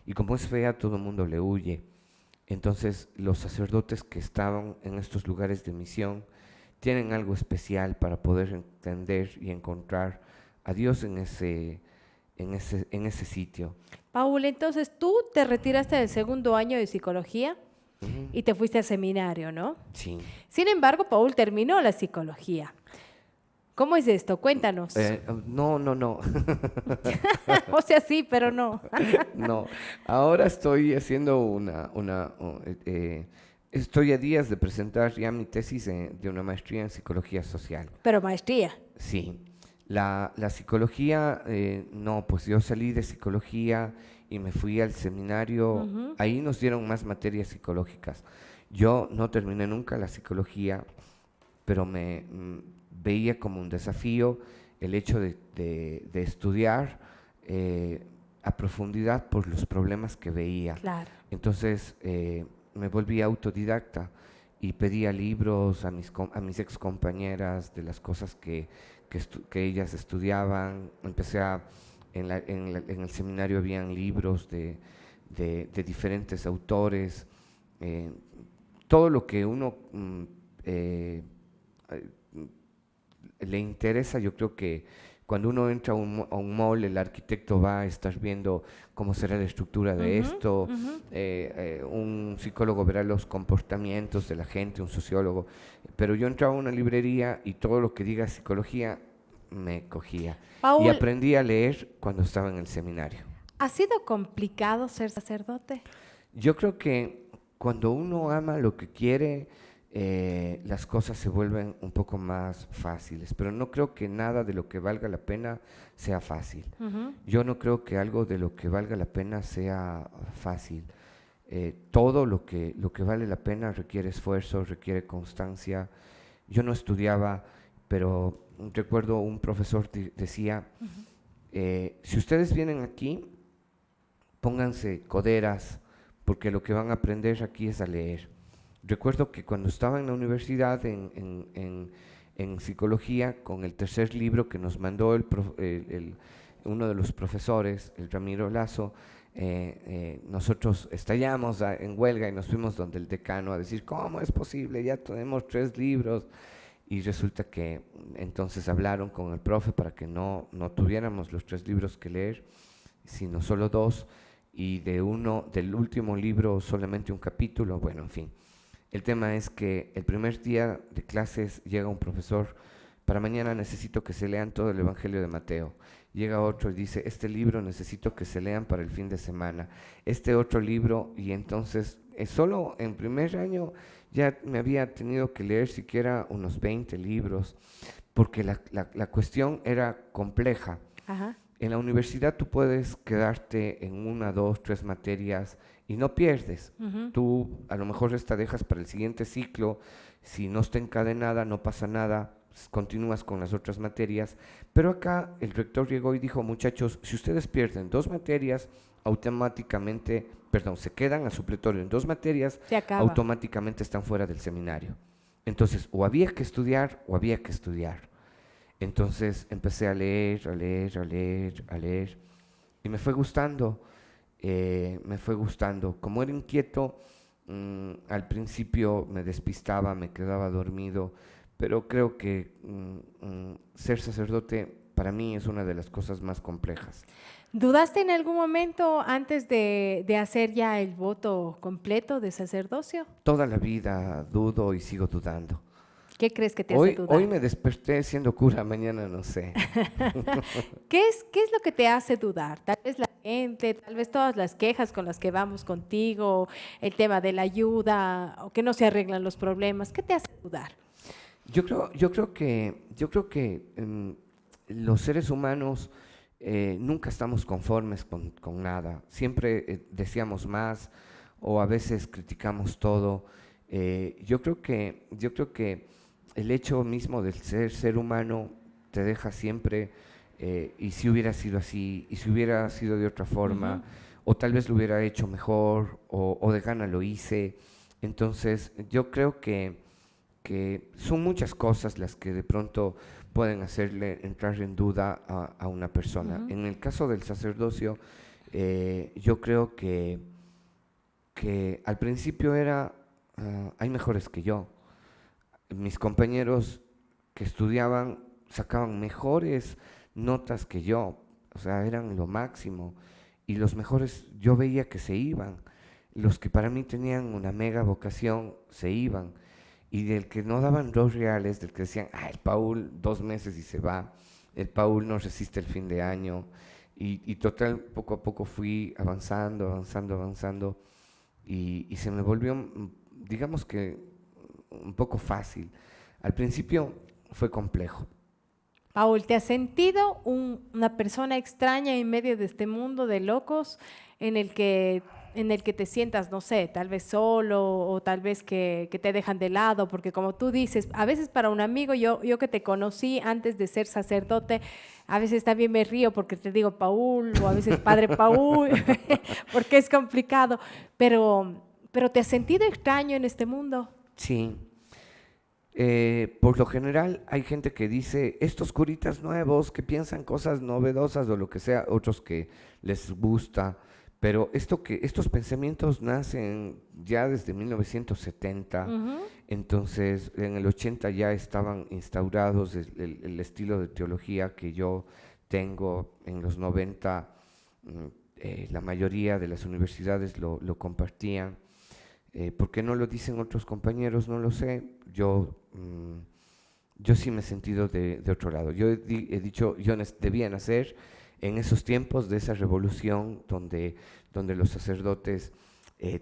y como es fea, todo el mundo le huye. Entonces, los sacerdotes que estaban en estos lugares de misión tienen algo especial para poder entender y encontrar a Dios en ese sitio. Paul, entonces tú te retiraste del segundo año de psicología y te fuiste al seminario, ¿no? Sí. Sin embargo, Paul terminó la psicología. ¿Cómo es esto? Cuéntanos. No, no, no. O sea, sí, pero no. No, ahora estoy haciendo estoy a días de presentar ya mi tesis de una maestría en psicología social. Pero maestría. Sí, la psicología, no, pues yo salí de psicología y me fui al seminario, Ujú. ahí nos dieron más materias psicológicas. Yo no terminé nunca la psicología, pero veía como un desafío el hecho de estudiar a profundidad por los problemas que veía. Claro. Entonces me volví autodidacta y pedía libros a mis ex compañeras de las cosas que ellas estudiaban. En el seminario habían libros de diferentes autores. eh, Todo lo que uno eh, le interesa, yo creo que cuando uno entra a un mall, el arquitecto va a estar viendo cómo será la estructura de Ujú, esto, ujú. un psicólogo verá los comportamientos de la gente, un sociólogo, pero yo entraba a una librería y todo lo que diga psicología me cogía. Y Paul, aprendí a leer cuando estaba en el seminario. ¿ha sido complicado ser sacerdote? Yo creo que cuando uno ama lo que quiere, las cosas se vuelven un poco más fáciles, pero no creo que nada de lo que valga la pena sea fácil. Ujú. Yo no creo que algo de lo que valga la pena sea fácil. Todo lo que vale la pena requiere esfuerzo, requiere constancia. Yo no estudiaba, pero recuerdo un profesor decía, si ustedes vienen aquí, pónganse coderas, porque lo que van a aprender aquí es a leer. Recuerdo que cuando estaba en la universidad en psicología, con el tercer libro que nos mandó uno de los profesores, el Ramiro Lazo, nosotros estallamos en huelga y nos fuimos donde el decano a decir, ¿cómo es posible? Ya tenemos 3 libros. Y resulta que entonces hablaron con el profe para que no tuviéramos los 3 libros que leer, sino solo 2, y del último libro solamente un capítulo. Bueno, en fin. El tema es que el primer día de clases llega un profesor, para mañana necesito que se lean todo el Evangelio de Mateo. Llega otro y dice, este libro necesito que se lean para el fin de semana. Este otro libro, y entonces solo en primer año ya me había tenido que leer siquiera unos 20 libros, porque la cuestión era compleja. Ajá. En la universidad tú puedes quedarte en 1, 2, 3 materias y no pierdes. Ujú. Tú a lo mejor esta dejas para el siguiente ciclo, si no está encadenada no pasa nada, continúas con las otras materias, pero acá el rector llegó y dijo, muchachos, si ustedes pierden 2 materias, automáticamente, perdón, se quedan a supletorio en 2 materias, Se acaba. automáticamente están fuera del seminario. Entonces, o había que estudiar o había que estudiar. Entonces empecé a leer, a leer, a leer, a leer, y me fue gustando, me fue gustando. Como era inquieto, al principio me despistaba, me quedaba dormido, pero creo que ser sacerdote para mí es una de las cosas más complejas. ¿Dudaste en algún momento antes de hacer ya el voto completo de sacerdocio? Toda la vida dudo y sigo dudando. ¿Qué crees que te hace dudar? Hoy me desperté siendo cura, mañana no sé. ¿Qué es lo que te hace dudar? Tal vez la gente, tal vez todas las quejas con las que vamos contigo, el tema de la ayuda, o que no se arreglan los problemas. ¿Qué te hace dudar? Yo creo que los seres humanos nunca estamos conformes con nada. Siempre deseamos más o a veces criticamos todo. Yo creo que el hecho mismo del ser humano te deja siempre, y si hubiera sido así, y si hubiera sido de otra forma, Ujú. o tal vez lo hubiera hecho mejor, o de gana lo hice. Entonces, yo creo que son muchas cosas las que de pronto pueden hacerle entrar en duda a una persona. Ujú. En el caso del sacerdocio, yo creo que al principio hay mejores que yo. Mis compañeros que estudiaban sacaban mejores notas que yo, o sea, eran lo máximo. Y los mejores yo veía que se iban. Los que para mí tenían una mega vocación se iban. y del que no daban 2 reales, del que decían, el Paul 2 meses y se va, el Paul no resiste el fin de año, y total, poco a poco fui avanzando, avanzando, avanzando, y se me volvió, digamos que, un poco fácil. Al principio fue complejo. Paul, ¿te has sentido una persona extraña en medio de este mundo de locos en el que te sientas, no sé, tal vez solo o tal vez que te dejan de lado? Porque como tú dices, a veces para un amigo, yo que te conocí antes de ser sacerdote, a veces también me río porque te digo Paul o a veces Padre Paul, porque es complicado, pero ¿te has sentido extraño en este mundo? Sí. Por lo general hay gente que dice, estos curitas nuevos que piensan cosas novedosas o lo que sea, otros que les gusta, pero estos pensamientos nacen ya desde 1970, Ujú. entonces en el 80 ya estaban instaurados el estilo de teología que yo tengo. En los 90 la mayoría de las universidades lo compartían. ¿Por qué no lo dicen otros compañeros? No lo sé. Yo sí me he sentido de otro lado. Yo he dicho, debía nacer en esos tiempos de esa revolución donde los sacerdotes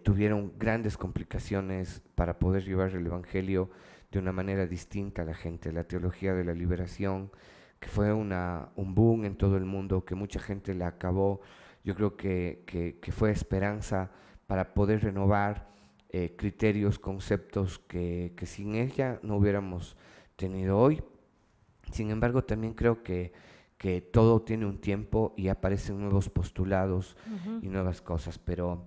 tuvieron grandes complicaciones para poder llevar el Evangelio de una manera distinta a la gente. La teología de la liberación, que fue un boom en todo el mundo, que mucha gente la acabó. Yo creo que fue esperanza para poder renovar criterios, conceptos que sin ella no hubiéramos tenido hoy. Sin embargo, también creo que todo tiene un tiempo y aparecen nuevos postulados Ujú. y nuevas cosas, pero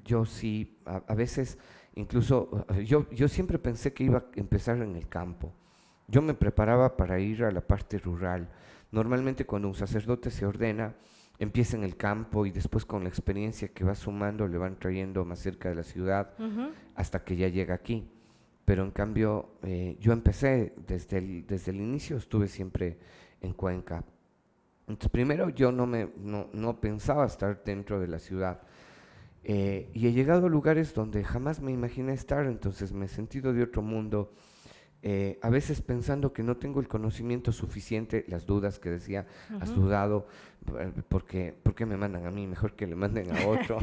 yo sí, a veces, incluso, yo siempre pensé que iba a empezar en el campo. Yo me preparaba para ir a la parte rural. Normalmente cuando un sacerdote se ordena, empieza en el campo y después con la experiencia que va sumando le van trayendo más cerca de la ciudad Ujú. hasta que ya llega aquí. Pero en cambio, yo empecé desde el inicio, estuve siempre en Cuenca. Entonces, primero yo no pensaba estar dentro de la ciudad. Y he llegado a lugares donde jamás me imaginé estar, entonces me he sentido de otro mundo. A veces pensando que no tengo el conocimiento suficiente, las dudas que decía, has Ujú. dudado, ¿por qué me mandan a mí? Mejor que le manden a otro.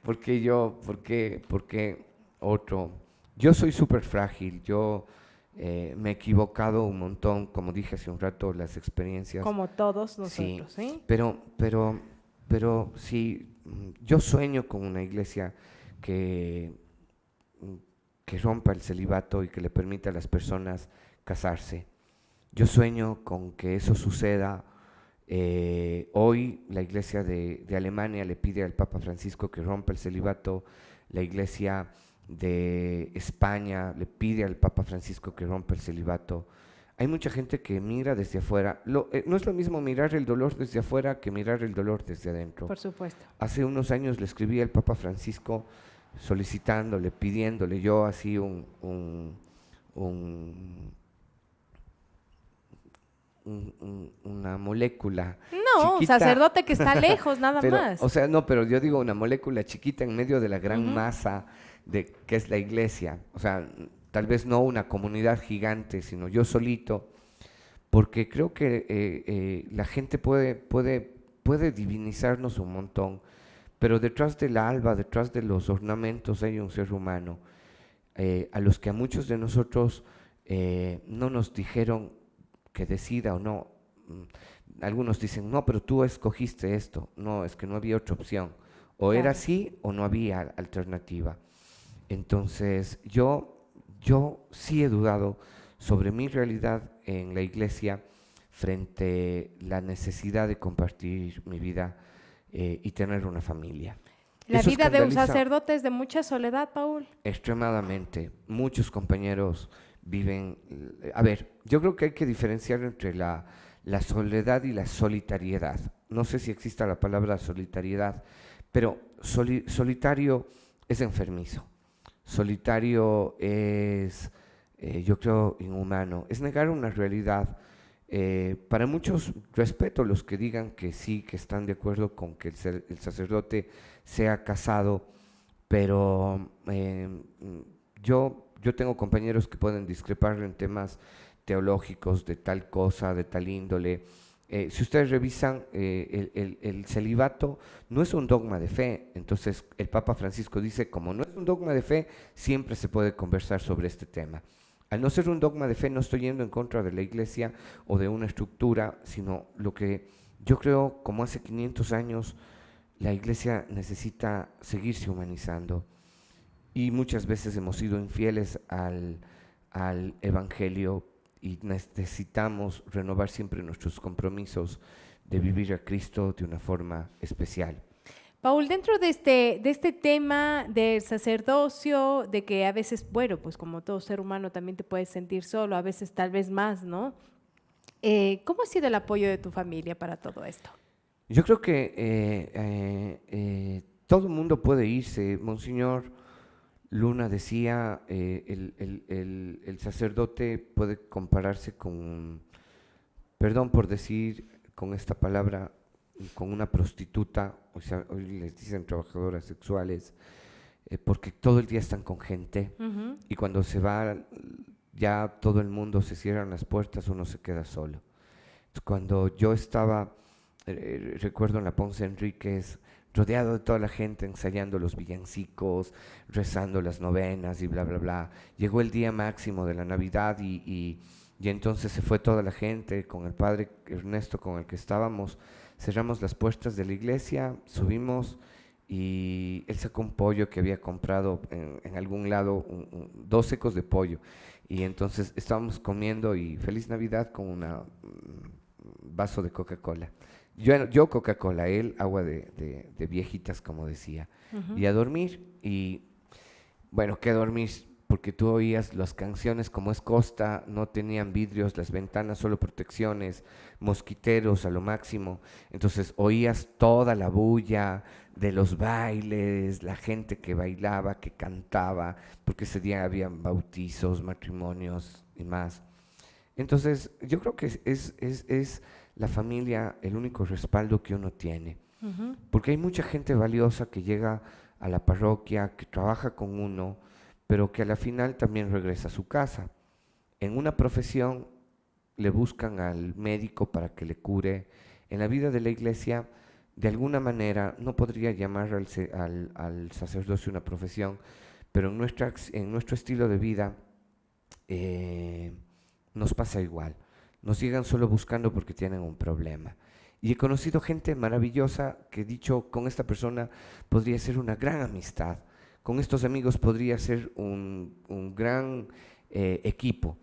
¿Por qué yo? ¿Por qué otro? Yo soy súper frágil, yo me he equivocado un montón, como dije hace un rato, las experiencias, Como todos sí, nosotros, ¿sí? pero sí, yo sueño con una iglesia que, mm, que rompa el celibato y que le permita a las personas casarse. Yo sueño con que eso suceda. Hoy la iglesia de Alemania le pide al Papa Francisco que rompa el celibato. La iglesia de España le pide al Papa Francisco que rompa el celibato. Hay mucha gente que mira desde afuera. No es lo mismo mirar el dolor desde afuera que mirar el dolor desde adentro. Por supuesto. Hace unos años le escribí al Papa Francisco solicitándole, pidiéndole yo así un- una molécula No, un chiquita, sacerdote que está lejos, nada pero, o más. sea, no, pero yo digo una molécula chiquita en medio de la gran Ujú. masa que es la iglesia. O sea, tal vez no una comunidad gigante, sino yo solito, porque creo que la gente puede divinizarnos un montón, pero detrás del alba, detrás de los ornamentos hay un ser humano, a los que a muchos de nosotros no nos dijeron que decida o no. Algunos dicen, no, pero tú escogiste esto. No, es que no había otra opción. O era Claro. así o no había alternativa. Entonces, yo sí he dudado sobre mi realidad en la iglesia frente a la necesidad de compartir mi vida y tener una familia. La Eso vida de un escandaliza sacerdote es de mucha soledad, Paul. extremadamente. Muchos compañeros viven. A ver, yo creo que hay que diferenciar entre la soledad y la solitariedad. No sé si exista la palabra solitariedad, pero solitario es enfermizo. Solitario es, yo creo, inhumano. Es negar una realidad. Para muchos, respeto los que digan que sí, que están de acuerdo con que el sacerdote sea casado, pero yo tengo compañeros que pueden discrepar en temas teológicos de tal cosa, de tal índole. Si ustedes revisan, el celibato no es un dogma de fe. Entonces el Papa Francisco dice, como no es un dogma de fe, siempre se puede conversar sobre este tema. Al no ser un dogma de fe, no estoy yendo en contra de la iglesia o de una estructura, sino lo que yo creo, como hace 500 años, la iglesia necesita seguirse humanizando. Y muchas veces hemos sido infieles al evangelio y necesitamos renovar siempre nuestros compromisos de vivir a Cristo de una forma especial. Paul, dentro de este tema del sacerdocio, de que a veces, bueno, pues como todo ser humano también te puedes sentir solo, a veces tal vez más, ¿no? ¿Cómo ha sido el apoyo de tu familia para todo esto? Yo creo que todo el mundo puede irse. Monseñor Luna decía, el sacerdote puede compararse con, perdón por decir con esta palabra, con una prostituta, o sea, hoy les dicen trabajadoras sexuales, porque todo el día están con gente y cuando se va ya todo el mundo, se cierran las puertas, uno se queda solo. Cuando yo estaba, recuerdo en la Ponce Enríquez, rodeado de toda la gente, ensayando los villancicos, rezando las novenas y bla, bla, bla. Llegó el día máximo de la Navidad y entonces se fue toda la gente con el padre Ernesto con el que estábamos. Cerramos las puertas de la iglesia, subimos y él sacó un pollo que había comprado en algún lado, 2 secos de pollo. Y entonces estábamos comiendo y feliz Navidad con un vaso de Coca-Cola. Yo Coca-Cola, él agua de viejitas, como decía. Y a dormir. Y bueno, ¿qué dormir? Porque tú oías las canciones, como es costa, no tenían vidrios, las ventanas solo protecciones, mosquiteros a lo máximo. Entonces oías toda la bulla de los bailes, la gente que bailaba, que cantaba, porque ese día habían bautizos, matrimonios y más. Entonces yo creo que es la familia el único respaldo que uno tiene. Porque hay mucha gente valiosa que llega a la parroquia, que trabaja con uno, pero que a la final también regresa a su casa. En una profesión le buscan al médico para que le cure. En la vida de la iglesia, de alguna manera, no podría llamar al sacerdocio una profesión, pero en nuestro estilo de vida nos pasa igual. Nos llegan solo buscando porque tienen un problema. Y he conocido gente maravillosa que he dicho, con esta persona podría ser una gran amistad. Con estos amigos podría ser un gran equipo,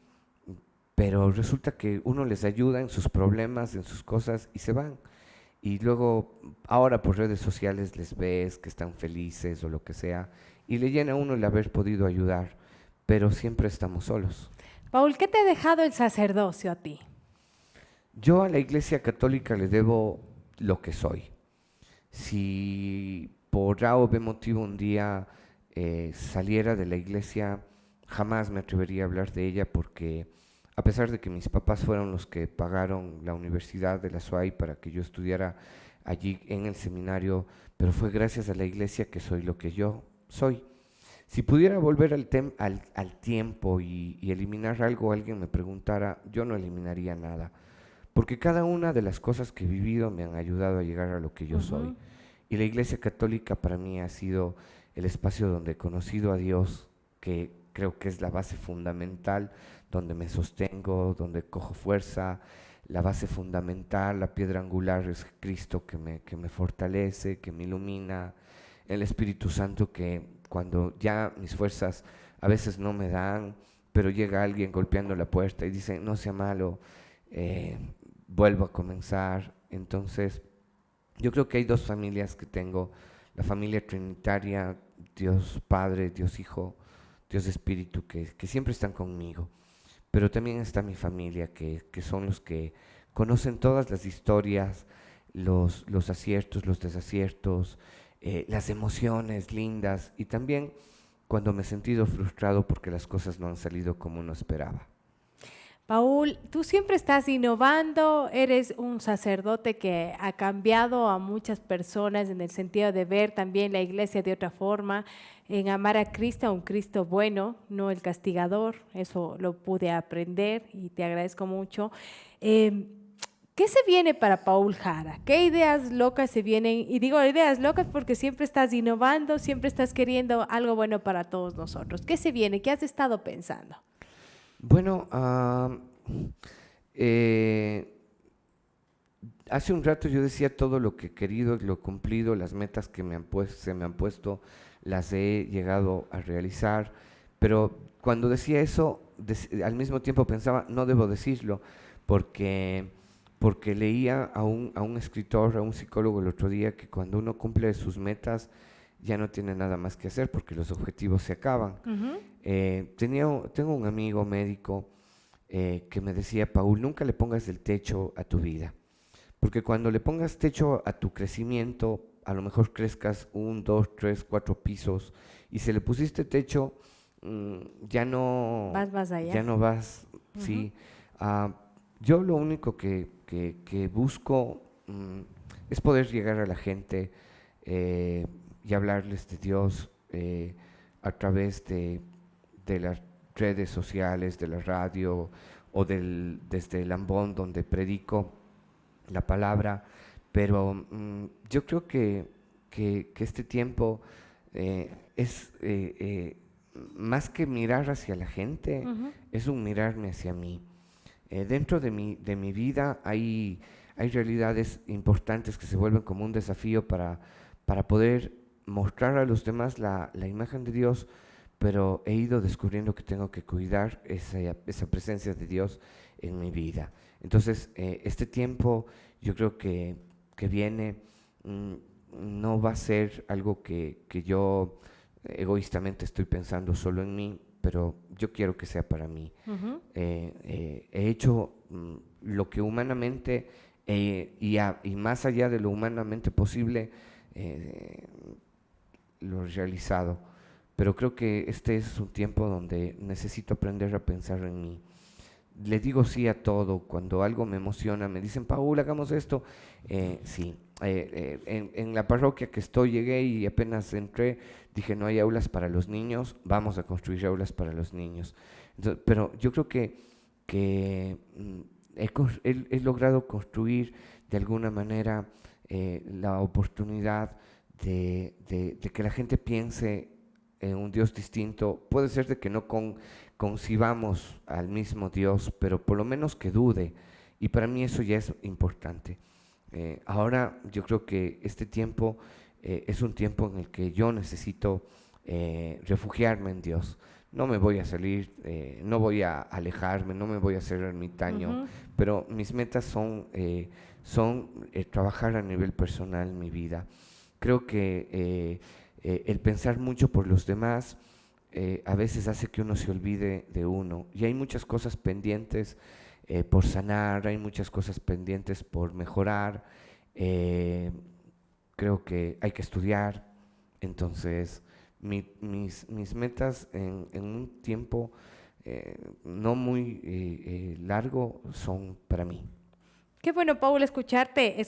pero resulta que uno les ayuda en sus problemas, en sus cosas y se van. Y luego, ahora por redes sociales les ves que están felices o lo que sea, y le llena a uno el haber podido ayudar, pero siempre estamos solos. Paul, ¿qué te ha dejado el sacerdocio a ti? Yo a la Iglesia Católica le debo lo que soy. Si por A o B motivo un día saliera de la iglesia, jamás me atrevería a hablar de ella porque a pesar de que mis papás fueron los que pagaron la universidad de la SUAY para que yo estudiara allí en el seminario, pero fue gracias a la iglesia que soy lo que yo soy. Si pudiera volver al tiempo y eliminar algo, alguien me preguntara, yo no eliminaría nada, porque cada una de las cosas que he vivido me han ayudado a llegar a lo que yo soy. Y la Iglesia Católica para mí ha sido el espacio donde he conocido a Dios, que creo que es la base fundamental, donde me sostengo, donde cojo fuerza. La base fundamental, la piedra angular es Cristo que me fortalece, que me ilumina. El Espíritu Santo que cuando ya mis fuerzas a veces no me dan, pero llega alguien golpeando la puerta y dice, no sea malo, vuelvo a comenzar. Entonces, yo creo que hay 2 familias que tengo, la familia trinitaria, Dios Padre, Dios Hijo, Dios Espíritu, que siempre están conmigo. Pero también está mi familia, que son los que conocen todas las historias, los aciertos, los desaciertos, las emociones lindas y también cuando me he sentido frustrado porque las cosas no han salido como uno esperaba. Paul, tú siempre estás innovando, eres un sacerdote que ha cambiado a muchas personas en el sentido de ver también la iglesia de otra forma, en amar a Cristo, a un Cristo bueno, no el castigador. Eso lo pude aprender y te agradezco mucho. Eh, ¿Qué se viene para Paul Jara? ¿Qué ideas locas se vienen? Y digo ideas locas porque siempre estás innovando, siempre estás queriendo algo bueno para todos nosotros. ¿Qué se viene? ¿Qué has estado pensando? Bueno, eh, hace un rato yo decía todo lo que he querido, lo he cumplido, las metas que se me han puesto, las he llegado a realizar, pero cuando decía eso, al mismo tiempo pensaba, no debo decirlo, porque, porque leía a un escritor, a un psicólogo el otro día, que cuando uno cumple sus metas, ya no tiene nada más que hacer porque los objetivos se acaban. Ujú. Tengo un amigo médico que me decía, Paul, nunca le pongas el techo a tu vida, porque cuando le pongas techo a tu crecimiento, a lo mejor crezcas 1, 2, 3, 4 pisos, y si le pusiste techo, ya Vas más allá. ya no vas, Ujú. ¿sí? Ah, yo lo único que busco es poder llegar a la gente y hablarles de Dios a través de las redes sociales, de la radio o desde el ambón donde predico la palabra, pero yo creo que este tiempo es más que mirar hacia la gente, Ujú. es un mirarme hacia mí. Dentro de mi vida hay realidades importantes que se vuelven como un desafío para poder mostrar a los demás la imagen de Dios, pero he ido descubriendo que tengo que cuidar esa presencia de Dios en mi vida. Entonces, este tiempo yo creo que viene, mm, no va a ser algo que yo egoístamente estoy pensando solo en mí, pero yo quiero que sea para mí. Ujú. He hecho lo que humanamente y más allá de lo humanamente posible, eh, lo he realizado. Pero creo que este es un tiempo donde necesito aprender a pensar en mí. Le digo sí a todo. Cuando algo me emociona, me dicen, Paul, hagamos esto. Sí. En la parroquia que estoy, llegué y apenas entré, dije, no hay aulas para los niños, vamos a construir aulas para los niños. Pero yo creo que he logrado construir de alguna manera la oportunidad de que la gente piense en un Dios distinto. Puede ser de que no concibamos al mismo Dios, pero por lo menos que dude. Y para mí eso ya es importante. Ahora yo creo que este tiempo es un tiempo en el que yo necesito refugiarme en Dios. No me voy a salir, no voy a alejarme, no me voy a hacer ermitaño, Ujú. pero mis metas son trabajar a nivel personal mi vida. Creo que el pensar mucho por los demás a veces hace que uno se olvide de uno. Y hay muchas cosas pendientes por sanar, hay muchas cosas pendientes por mejorar. eh, Creo que hay que estudiar. Entonces, mis metas en un tiempo no muy largo son para mí. Qué bueno, Paul, escucharte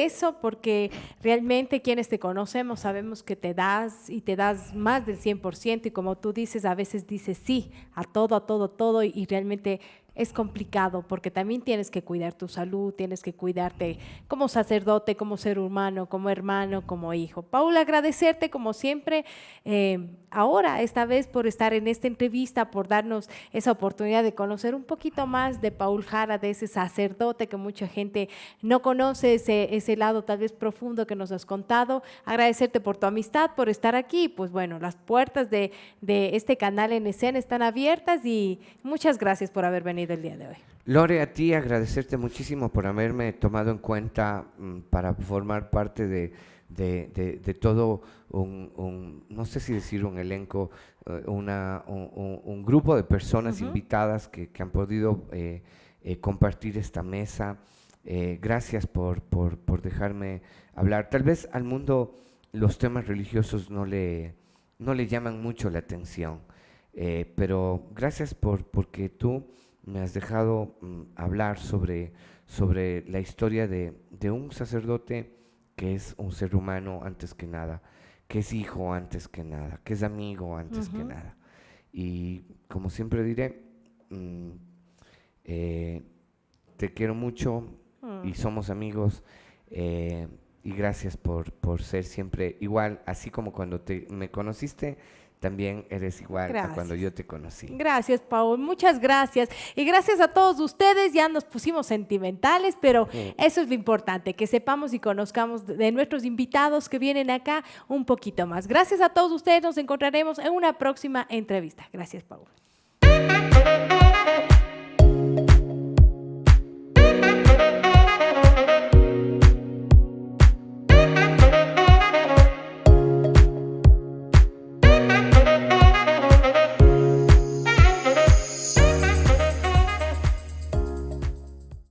eso, porque realmente quienes te conocemos sabemos que te das y te das más del 100% y como tú dices, a veces dices sí a todo, a todo, todo y realmente es complicado porque también tienes que cuidar tu salud, tienes que cuidarte como sacerdote, como ser humano, como hermano, como hijo. Paul, agradecerte como siempre ahora, esta vez por estar en esta entrevista, por darnos esa oportunidad de conocer un poquito más de Paul Jara, de ese sacerdote que mucha gente no conoce, ese lado tal vez profundo que nos has contado. Agradecerte por tu amistad, por estar aquí. Pues bueno, las puertas de este canal en escena están abiertas y muchas gracias por haber venido el día de hoy. Lore, a ti agradecerte muchísimo por haberme tomado en cuenta para formar parte de todo no sé si decir un elenco, un grupo de personas Ujú. invitadas que han podido compartir esta mesa. Gracias por dejarme hablar. Tal vez al mundo los temas religiosos no le llaman mucho la atención, pero gracias porque tú me has dejado hablar sobre la historia de un sacerdote que es un ser humano antes que nada, que es hijo antes que nada, que es amigo antes que nada. Y como siempre diré, te quiero mucho y somos amigos. Y gracias por ser siempre igual, así como cuando me conociste, también eres igual a cuando yo te conocí. Gracias, Paul, muchas gracias. Y gracias a todos ustedes, ya nos pusimos sentimentales, pero eso es lo importante, que sepamos y conozcamos de nuestros invitados que vienen acá un poquito más. Gracias a todos ustedes, nos encontraremos en una próxima entrevista. Gracias, Paul.